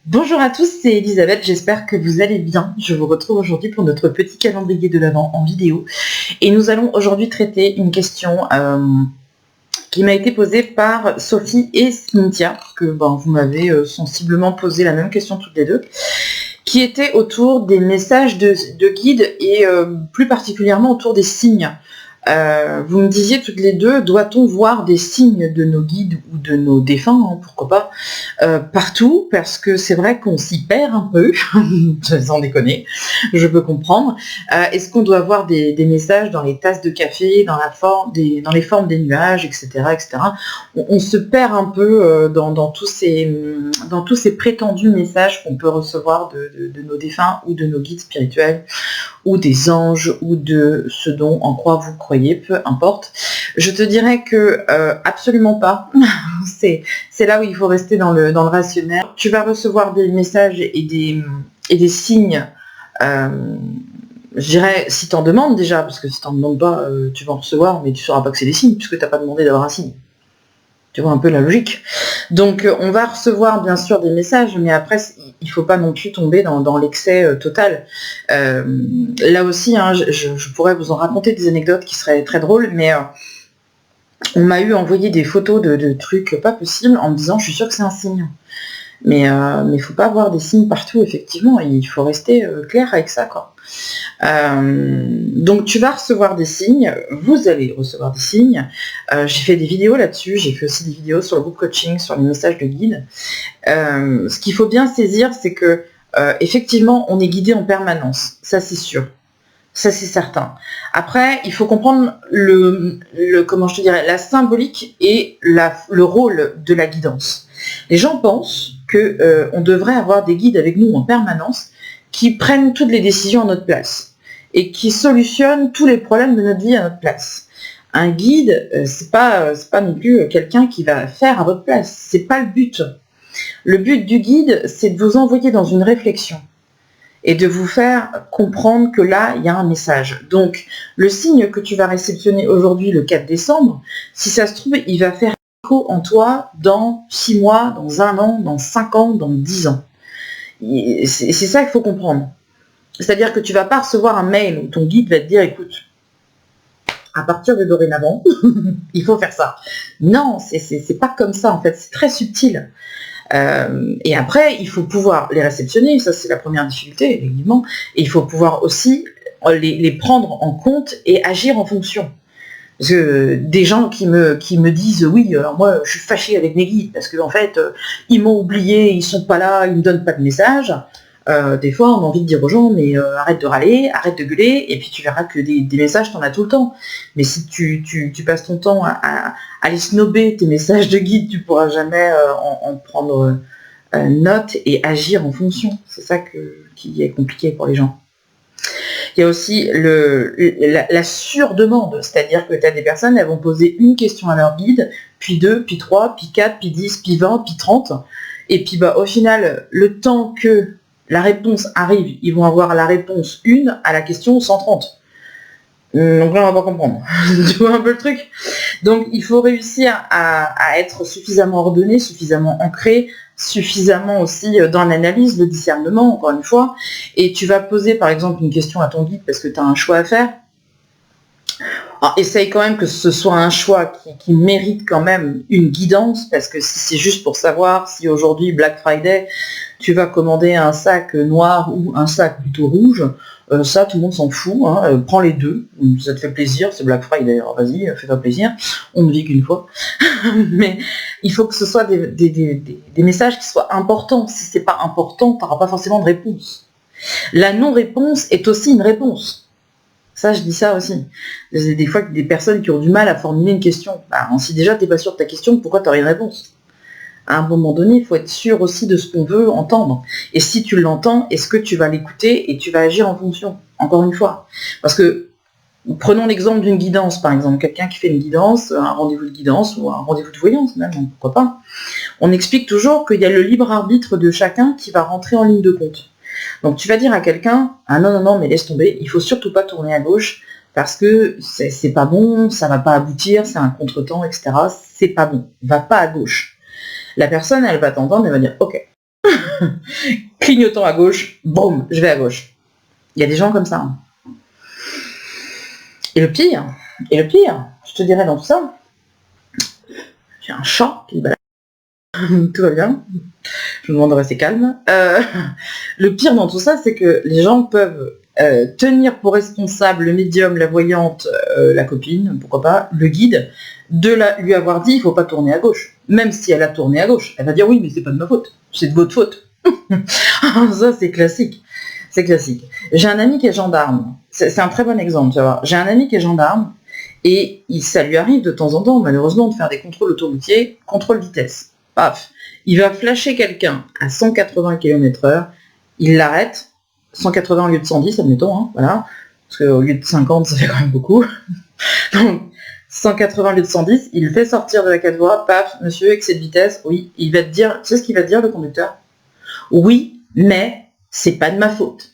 Bonjour à tous, c'est Elisabeth, j'espère que vous allez bien. Je vous retrouve aujourd'hui pour notre petit calendrier de l'Avent en vidéo. Et nous allons aujourd'hui traiter une question qui m'a été posée par Sophie et Cynthia, que vous m'avez sensiblement posé la même question toutes les deux, qui était autour des messages de guide et plus particulièrement autour des signes. Vous me disiez toutes les deux, doit-on voir des signes de nos guides ou de nos défunts, pourquoi pas, partout, parce que c'est vrai qu'on s'y perd un peu, sans déconner, je peux comprendre. Est-ce qu'on doit voir des messages dans les tasses de café, dans les formes des nuages, etc. etc. On se perd un peu dans tous ces prétendus messages qu'on peut recevoir de nos défunts ou de nos guides spirituels, ou des anges, ou de ce dont en quoi vous croyez, peu importe. Je te dirais que absolument pas. c'est là où il faut rester dans le rationnel. Tu vas recevoir des messages et des signes, je dirais, si tu en demandes déjà, parce que si tu n'en demandes pas, tu vas en recevoir, mais tu ne sauras pas que c'est des signes, puisque tu n'as pas demandé d'avoir un signe. Tu vois un peu la logique. Donc on va recevoir bien sûr des messages, mais après il ne faut pas non plus tomber dans l'excès total. Là aussi, je pourrais vous en raconter des anecdotes qui seraient très drôles, mais on m'a envoyé des photos de trucs pas possibles en me disant je suis sûre que c'est un signe. Mais il ne faut pas avoir des signes partout, effectivement, il faut rester clair avec ça, quoi. Donc tu vas recevoir des signes, vous allez recevoir des signes. J'ai fait des vidéos là-dessus, j'ai fait aussi des vidéos sur le groupe coaching, sur les messages de guide. Ce qu'il faut bien saisir, c'est que effectivement, on est guidé en permanence, ça c'est sûr. Ça c'est certain. Après, il faut comprendre comment je te dirais, la symbolique et le rôle de la guidance. Les gens pensent qu'on devrait avoir des guides avec nous en permanence qui prennent toutes les décisions à notre place et qui solutionnent tous les problèmes de notre vie à notre place. Un guide, c'est pas non plus quelqu'un qui va faire à votre place. C'est pas le but. Le but du guide, c'est de vous envoyer dans une réflexion et de vous faire comprendre que là, il y a un message. Donc, le signe que tu vas réceptionner aujourd'hui, le 4 décembre, si ça se trouve, il va faire écho en toi dans 6 mois, dans 1 an, dans 5 ans, dans 10 ans. C'est ça qu'il faut comprendre. C'est-à-dire que tu ne vas pas recevoir un mail où ton guide va te dire, écoute, à partir de dorénavant, il faut faire ça. Non, c'est pas comme ça, en fait, c'est très subtil. Et après, il faut pouvoir les réceptionner, ça c'est la première difficulté, évidemment, et il faut pouvoir aussi les prendre en compte et agir en fonction. Parce que des gens qui me disent oui, alors moi je suis fâchée avec mes guides parce qu'en fait ils m'ont oublié, ils sont pas là, ils me donnent pas de message. Des fois on a envie de dire aux gens mais arrête de râler, arrête de gueuler, et puis tu verras que des messages t'en as tout le temps. Mais si tu passes ton temps à aller snober tes messages de guide, tu pourras jamais en prendre note et agir en fonction. C'est ça qui est compliqué pour les gens. Il y a aussi la surdemande, c'est-à-dire que tu as des personnes, elles vont poser une question à leur guide, puis 2, puis 3, puis 4, puis 10, puis 20, puis 30, et puis au final, le temps que la réponse arrive, ils vont avoir la réponse 1 à la question 130. Donc là, on va pas comprendre. Tu vois un peu le truc? Donc, il faut réussir à être suffisamment ordonné, suffisamment ancré, suffisamment aussi dans l'analyse, le discernement, encore une fois. Et tu vas poser, par exemple, une question à ton guide parce que tu as un choix à faire. Alors, essaye quand même que ce soit un choix qui mérite quand même une guidance, parce que si c'est juste pour savoir si aujourd'hui, Black Friday, tu vas commander un sac noir ou un sac plutôt rouge, ça, tout le monde s'en fout, prends les deux, ça te fait plaisir, c'est Black Friday, alors vas-y, fais-toi plaisir, on ne vit qu'une fois. Mais il faut que ce soit des messages qui soient importants. Si c'est pas important, tu n'auras pas forcément de réponse. La non-réponse est aussi une réponse. Ça, je dis ça aussi. Des fois, des personnes qui ont du mal à formuler une question. Si déjà tu n'es pas sûr de ta question, pourquoi tu n'aurais une réponse? À un moment donné, il faut être sûr aussi de ce qu'on veut entendre. Et si tu l'entends, est-ce que tu vas l'écouter et tu vas agir en fonction? Encore une fois. Parce que, prenons l'exemple d'une guidance, par exemple. Quelqu'un qui fait une guidance, un rendez-vous de guidance ou un rendez-vous de voyance même, pourquoi pas. On explique toujours qu'il y a le libre arbitre de chacun qui va rentrer en ligne de compte. Donc tu vas dire à quelqu'un, ah non, mais laisse tomber, il faut surtout pas tourner à gauche parce que c'est pas bon, ça va pas aboutir, c'est un contretemps, etc. C'est pas bon, va pas à gauche. La personne, elle va t'entendre, elle va dire, ok. clignotant à gauche, boum, je vais à gauche. Il y a des gens comme ça. Hein. Et le pire, je te dirais dans tout ça, j'ai un chat qui balade. Tout va bien. Je me demande de rester calme. Le pire dans tout ça, c'est que les gens peuvent tenir pour responsable le médium, la voyante, la copine, pourquoi pas, le guide, lui avoir dit il faut pas tourner à gauche. Même si elle a tourné à gauche, elle va dire oui, mais c'est pas de ma faute, c'est de votre faute. Ça, c'est classique. C'est classique. J'ai un ami qui est gendarme. C'est un très bon exemple, tu vois. J'ai un ami qui est gendarme et ça lui arrive de temps en temps, malheureusement, de faire des contrôles autoroutiers, contrôle vitesse. Paf. Il va flasher quelqu'un à 180 km/h, il l'arrête, 180 au lieu de 110, admettons, hein, voilà, parce qu'au lieu de 50, ça fait quand même beaucoup. Donc, 180 au lieu de 110, il le fait sortir de la 4 voies, paf, monsieur, excès de vitesse, oui, il va te dire, tu sais ce qu'il va te dire, le conducteur ? Oui, mais c'est pas de ma faute.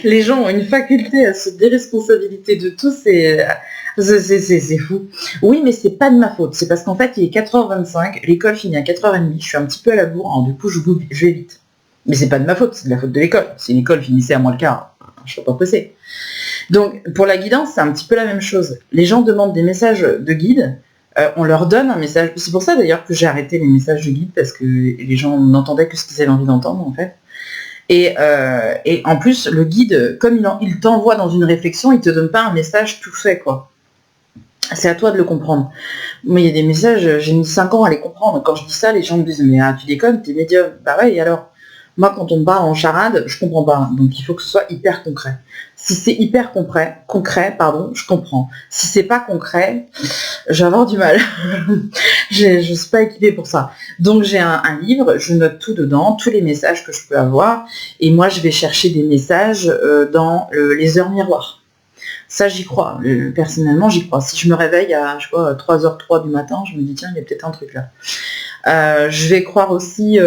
Les gens ont une faculté à se déresponsabiliser de tout, c'est fou. Oui, mais c'est pas de ma faute. C'est parce qu'en fait, il est 4h25, l'école finit à 4h30, je suis un petit peu à la bourre, hein, du coup, je vais vite. Mais c'est pas de ma faute, c'est de la faute de l'école. Si l'école finissait à moins le quart, je serais pas pressé. Donc, pour la guidance, c'est un petit peu la même chose. Les gens demandent des messages de guide, on leur donne un message. C'est pour ça, d'ailleurs, que j'ai arrêté les messages de guide, parce que les gens n'entendaient que ce qu'ils avaient envie d'entendre, en fait. Et en plus, le guide, comme il t'envoie dans une réflexion, il te donne pas un message tout fait, quoi. C'est à toi de le comprendre. Moi, il y a des messages, j'ai mis 5 ans à les comprendre. Quand je dis ça, les gens me disent, mais tu déconnes, t'es médium. Bah ouais, et alors ? Moi, quand on me parle en charade, je comprends pas. Donc, il faut que ce soit hyper concret. Si c'est hyper concret, je comprends. Si c'est pas concret, je vais avoir du mal. Je suis pas équipée pour ça. Donc, j'ai un livre, je note tout dedans, tous les messages que je peux avoir. Et moi, je vais chercher des messages dans les heures miroirs. Ça, j'y crois. Personnellement, j'y crois. Si je me réveille à, 3h03 du matin, je me dis, tiens, il y a peut-être un truc là. Je vais croire aussi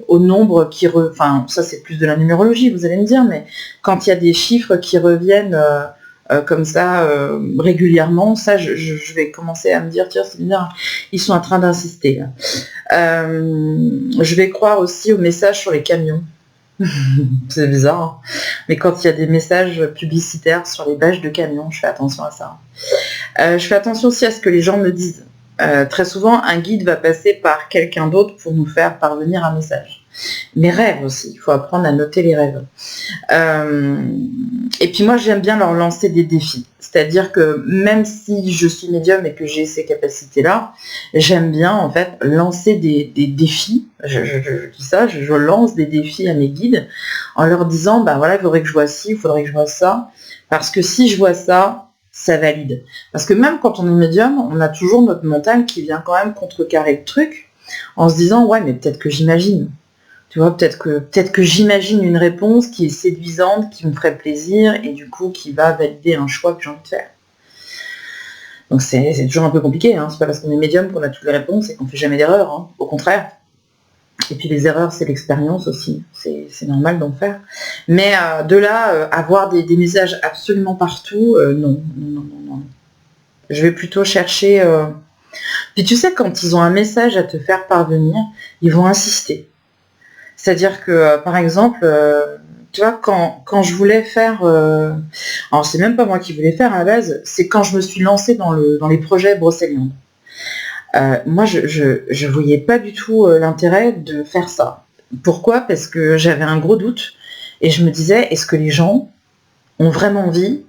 au nombre enfin, ça c'est plus de la numérologie, vous allez me dire, mais quand il y a des chiffres qui reviennent comme ça régulièrement, ça, je vais commencer à me dire, tiens, c'est bizarre, ils sont en train d'insister. Je vais croire aussi aux messages sur les camions. C'est bizarre, hein. Mais quand il y a des messages publicitaires sur les bâches de camions, je fais attention à ça. Je fais attention aussi à ce que les gens me disent. Très souvent, un guide va passer par quelqu'un d'autre pour nous faire parvenir un message. Mes rêves aussi, il faut apprendre à noter les rêves. Et puis moi, j'aime bien leur lancer des défis. C'est-à-dire que même si je suis médium et que j'ai ces capacités-là, j'aime bien en fait lancer des défis. Je dis ça, je lance des défis à mes guides en leur disant, bah voilà, il faudrait que je vois ci, il faudrait que je vois ça. Parce que si je vois ça, ça valide. Parce que même quand on est médium, on a toujours notre mental qui vient quand même contrecarrer le truc en se disant, ouais, mais peut-être que j'imagine. Tu vois, peut-être que j'imagine une réponse qui est séduisante, qui me ferait plaisir et du coup qui va valider un choix que j'ai envie de faire. Donc c'est toujours un peu compliqué, hein. C'est pas parce qu'on est médium qu'on a toutes les réponses et qu'on fait jamais d'erreur, hein. Au contraire. Et puis les erreurs, c'est l'expérience aussi. C'est normal d'en faire. Mais de là, avoir des messages absolument partout, non. Je vais plutôt chercher... Puis tu sais, quand ils ont un message à te faire parvenir, ils vont insister. C'est-à-dire que, par exemple, tu vois, quand je voulais faire... alors, c'est même pas moi qui voulais faire à la base, c'est quand je me suis lancée dans les projets Brocéliande. Moi, je voyais pas du tout l'intérêt de faire ça. Pourquoi ? Parce que j'avais un gros doute et je me disais, est-ce que les gens ont vraiment envie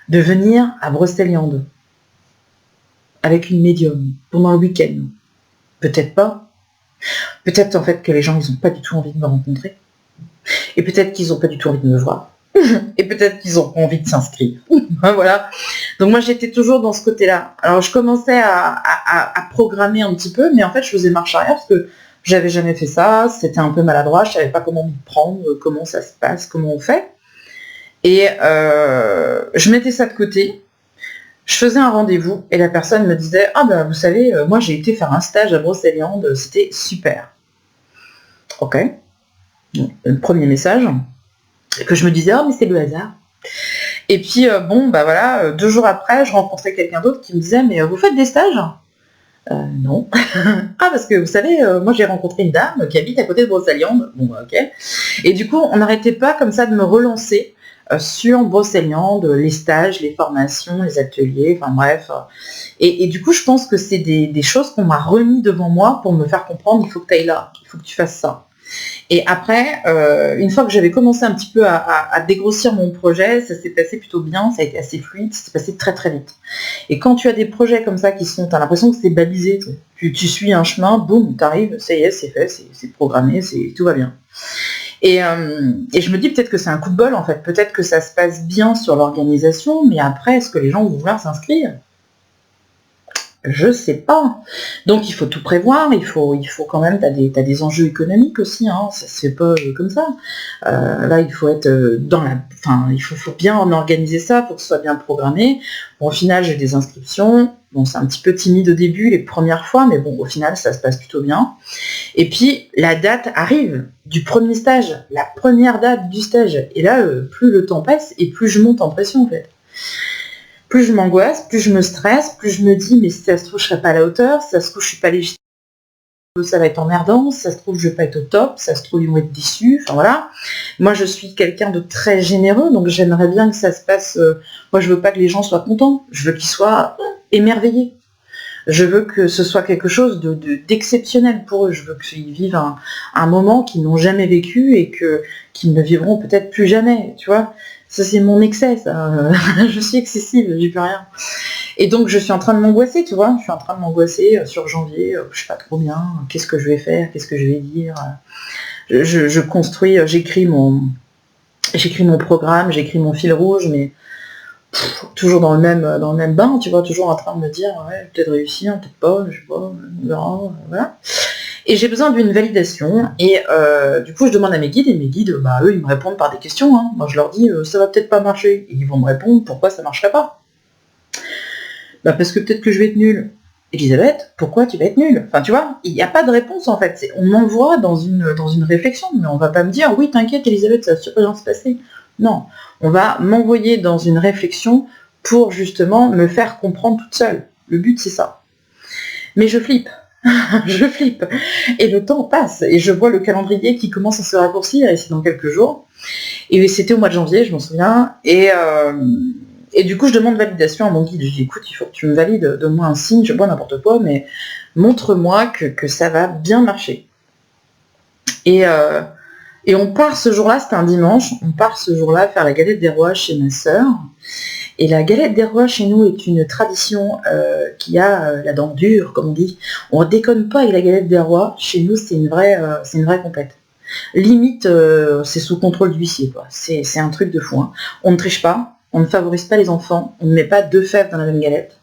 de venir à Brocéliande avec une médium pendant le week-end ? Peut-être pas. Peut-être en fait que les gens, ils n'ont pas du tout envie de me rencontrer. Et peut-être qu'ils n'ont pas du tout envie de me voir. Et peut-être qu'ils ont envie de s'inscrire. Voilà. Donc moi, j'étais toujours dans ce côté-là. Alors, je commençais à programmer un petit peu, mais en fait, je faisais marche arrière parce que j'avais jamais fait ça. C'était un peu maladroit. Je savais pas comment m'y prendre, comment ça se passe, comment on fait. Et je mettais ça de côté. Je faisais un rendez-vous et la personne me disait « Ah ben, vous savez, moi, j'ai été faire un stage à Brocéliande. C'était super. » Ok. Le premier message. Que je me disais, oh mais c'est le hasard. Et puis, bon, bah voilà, 2 jours après, je rencontrais quelqu'un d'autre qui me disait, mais vous faites des stages ? Non. Ah, parce que vous savez, moi j'ai rencontré une dame qui habite à côté de Brocéliande. Bon, ok. Et du coup, on n'arrêtait pas comme ça de me relancer sur Brocéliande, les stages, les formations, les ateliers, enfin bref. Et du coup, je pense que c'est des choses qu'on m'a remis devant moi pour me faire comprendre, il faut que tu ailles là, il faut que tu fasses ça. Et après, une fois que j'avais commencé un petit peu à dégrossir mon projet, ça s'est passé plutôt bien, ça a été assez fluide, ça s'est passé très très vite. Et quand tu as des projets comme ça qui sont, t'as l'impression que c'est balisé, tu suis un chemin, boum, t'arrives, ça y est, c'est fait, c'est programmé, tout va bien. Et je me dis peut-être que c'est un coup de bol en fait, peut-être que ça se passe bien sur l'organisation, mais après, est-ce que les gens vont vouloir s'inscrire ? Je sais pas. Donc il faut tout prévoir, il faut quand même, t'as des enjeux économiques aussi, hein, ça se fait pas comme ça. Là il faut être il faut bien en organiser ça pour que ce soit bien programmé. Bon, au final j'ai des inscriptions, bon c'est un petit peu timide au début les premières fois, mais bon au final ça se passe plutôt bien. Et puis la date arrive du premier stage, la première date du stage, et là plus le temps passe et plus je monte en pression en fait. Plus je m'angoisse, plus je me stresse, plus je me dis mais si ça se trouve je serai pas à la hauteur, si ça se trouve je suis pas légitime, ça va être emmerdant, si ça se trouve je vais pas être au top, si ça se trouve ils vont être déçus, enfin voilà. Moi je suis quelqu'un de très généreux, donc j'aimerais bien que ça se passe, moi je veux pas que les gens soient contents, je veux qu'ils soient émerveillés. Je veux que ce soit quelque chose d'exceptionnel pour eux, je veux qu'ils vivent un moment qu'ils n'ont jamais vécu et qu'ils ne vivront peut-être plus jamais, tu vois. Ça c'est mon excès, ça. Je suis excessive, j'y peux rien. Et donc je suis en train de m'angoisser, tu vois. Je suis en train de m'angoisser sur janvier, je sais pas trop bien, qu'est-ce que je vais faire, qu'est-ce que je vais dire. Je construis, j'écris mon programme, j'écris mon fil rouge, mais toujours dans le même bain, tu vois, toujours en train de me dire, ouais, peut-être réussir, peut-être pas, je sais pas, on verra, voilà. Et j'ai besoin d'une validation, et du coup je demande à mes guides, et mes guides, bah eux ils me répondent par des questions, hein. Moi je leur dis, ça va peut-être pas marcher, et ils vont me répondre, pourquoi ça marcherait pas ? Bah parce que peut-être que je vais être nulle. Elisabeth, pourquoi tu vas être nulle ? Enfin tu vois, il n'y a pas de réponse en fait, on m'envoie dans une réflexion, mais on va pas me dire, oui t'inquiète Elisabeth, ça va super bien se passer. Non, on va m'envoyer dans une réflexion pour justement me faire comprendre toute seule. Le but c'est ça. Mais je flippe. Je flippe. Et le temps passe. Et je vois le calendrier qui commence à se raccourcir, et c'est dans quelques jours. Et c'était au mois de janvier, je m'en souviens. Et du coup, je demande validation à mon guide. Je dis, écoute, il faut que tu me valides, donne-moi un signe, je bois n'importe quoi, mais montre-moi que ça va bien marcher. Et on part ce jour-là, c'était un dimanche, on part ce jour-là faire la galette des rois chez ma sœur. Et la galette des rois chez nous est une tradition qui a la dent dure, comme on dit. On déconne pas avec la galette des rois. Chez nous, c'est une vraie compète. Limite, c'est sous contrôle d'huissier, quoi. C'est un truc de fou, hein. On ne triche pas, on ne favorise pas les enfants, on ne met pas 2 fèves dans la même galette.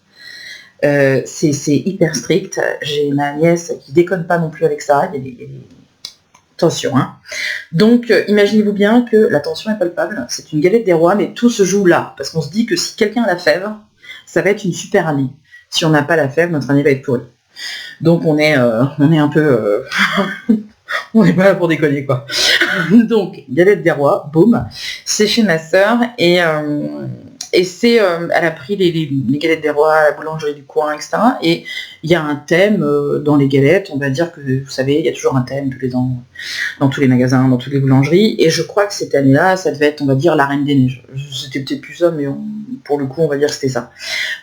C'est hyper strict. J'ai ma nièce qui déconne pas non plus avec ça. Il y a des tension, hein. Donc imaginez-vous bien que la tension est palpable, c'est une galette des rois, mais tout se joue là, parce qu'on se dit que si quelqu'un a la fève, ça va être une super année. Si on n'a pas la fève, notre année va être pourrie. Donc on est un peu... on n'est pas là pour déconner, quoi. Donc, galette des rois, boum, c'est chez ma sœur, et c'est, elle a pris les galettes des rois à la boulangerie du coin, etc. Et il y a un thème dans les galettes, on va dire que, vous savez, il y a toujours un thème tous les ans, dans tous les magasins, dans toutes les boulangeries, et je crois que cette année-là, ça devait être, on va dire, la Reine des Neiges. C'était peut-être plus ça, mais pour le coup, on va dire que c'était ça.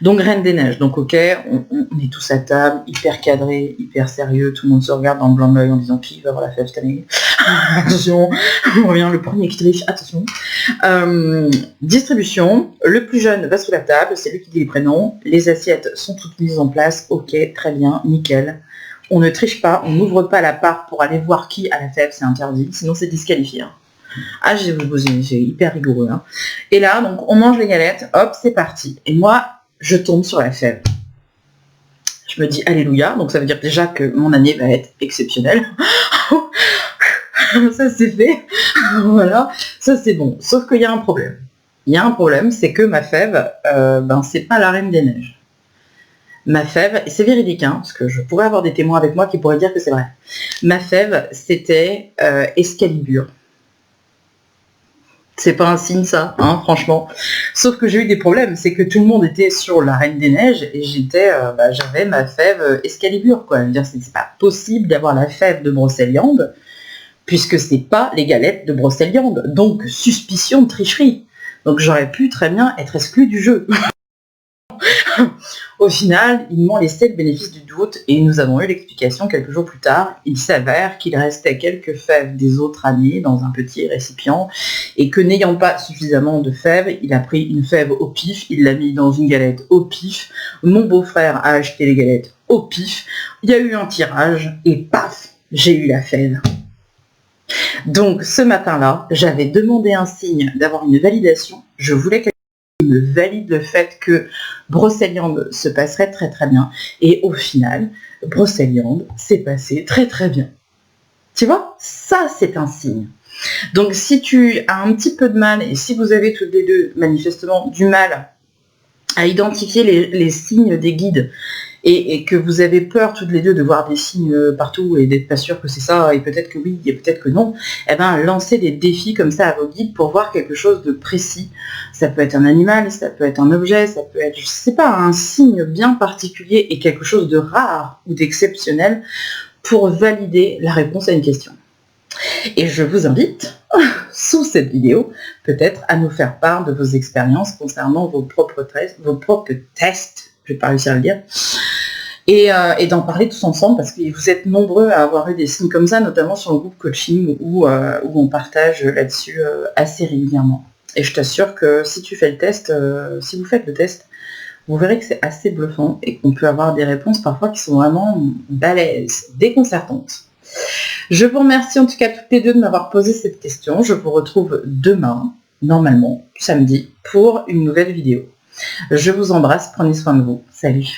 Donc, Reine des Neiges, donc ok, on est tous à table, hyper cadré, hyper sérieux, tout le monde se regarde dans le blanc de l'œil en disant qui va avoir la fève cette année. Attention, on revient, le premier qui triche, attention. Distribution, le plus jeune va sous la table, c'est lui qui dit les prénoms, les assiettes sont toutes mises en place, ok, très bien, nickel. On ne triche pas, on n'ouvre pas la part pour aller voir qui a la fève, c'est interdit, sinon c'est disqualifié. Hein. Ah, c'est hyper rigoureux. Hein. Et là, donc, on mange les galettes, hop, c'est parti. Et moi, je tombe sur la fève. Je me dis alléluia, donc ça veut dire déjà que mon année va être exceptionnelle. Ça c'est fait, voilà, ça c'est bon. Sauf qu'il y a un problème. Il y a un problème, c'est que ma fève, c'est pas la Reine des Neiges. Ma fève, et c'est véridique, hein, parce que je pourrais avoir des témoins avec moi qui pourraient dire que c'est vrai. Ma fève, c'était Excalibur. C'est pas un signe ça, hein, franchement. Sauf que j'ai eu des problèmes, c'est que tout le monde était sur la Reine des Neiges et j'avais ma fève Excalibur, quoi. Je veux dire, c'est pas possible d'avoir la fève de Brocéliande, puisque c'est pas les galettes de Brocéliande. Donc, suspicion de tricherie. Donc, j'aurais pu très bien être exclu du jeu. Au final, ils m'ont laissé le bénéfice du doute et nous avons eu l'explication quelques jours plus tard. Il s'avère qu'il restait quelques fèves des autres années dans un petit récipient et que n'ayant pas suffisamment de fèves, il a pris une fève au pif, il l'a mis dans une galette au pif. Mon beau-frère a acheté les galettes au pif. Il y a eu un tirage et paf, j'ai eu la fève. Donc ce matin-là, j'avais demandé un signe d'avoir une validation. Je voulais qu'elle me valide le fait que Brocéliande se passerait très très bien. Et au final, Brocéliande s'est passé très très bien. Tu vois, ça c'est un signe. Donc si tu as un petit peu de mal, et si vous avez toutes les deux manifestement du mal à identifier les signes des guides, et que vous avez peur toutes les deux de voir des signes partout et d'être pas sûr que c'est ça, et peut-être que oui, et peut-être que non, eh ben lancez des défis comme ça à vos guides pour voir quelque chose de précis. Ça peut être un animal, ça peut être un objet, ça peut être, je sais pas, un signe bien particulier et quelque chose de rare ou d'exceptionnel pour valider la réponse à une question. Et je vous invite, sous cette vidéo, peut-être à nous faire part de vos expériences concernant vos propres tests, je vais pas réussir à le dire, et d'en parler tous ensemble parce que vous êtes nombreux à avoir eu des signes comme ça, notamment sur le groupe coaching où on partage là-dessus assez régulièrement. Et je t'assure que si tu fais le test, si vous faites le test, vous verrez que c'est assez bluffant et qu'on peut avoir des réponses parfois qui sont vraiment balèzes, déconcertantes. Je vous remercie en tout cas toutes les deux de m'avoir posé cette question. Je vous retrouve demain, normalement, samedi, pour une nouvelle vidéo. Je vous embrasse, prenez soin de vous. Salut.